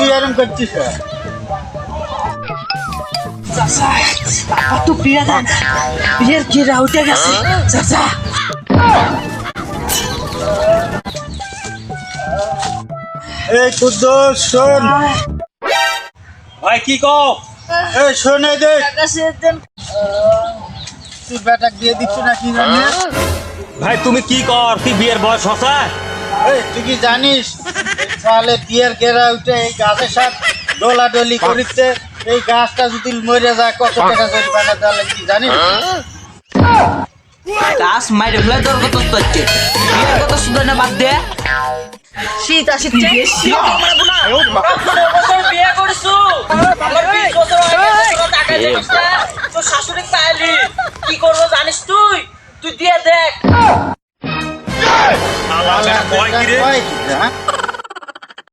তুই এরকম করছিস বাবা তো বিয়ে দেন বিয়ের ঘেরা উঠে গেছে চাচা এই কুদ্দুস শোন ভাই কি কও এই শোন এই দেখ কাছে দেন তুই বেটা দিয়ে দিচ্ছ না কি জানিস ভাই তুমি কি কর তুই বিয়ের বয়স হসা এই তুই কি জানিস তাহলে বিয়ের ঘেরা উঠে এই গাছের সাথে দোলাডলি করিতে এই গাছটা যদি মরে যায় কত টাকা জরিমানা তাহলে কি জানিস গাছ মাইরে ফেলে তোর কত হচ্ছে বিয়ের কথা শুধু না বাদ দে শীত আসছে বিয়ে করছো আমার 20 বছর হয়ে গেছে তোরা টাকা দিস না তোর শাশুড়ি পাইলি কি করবো জানিস তুই তুই দিয়ে দেখ আল্লাহ কয় কি রে কয় কি রে, হ্যাঁ?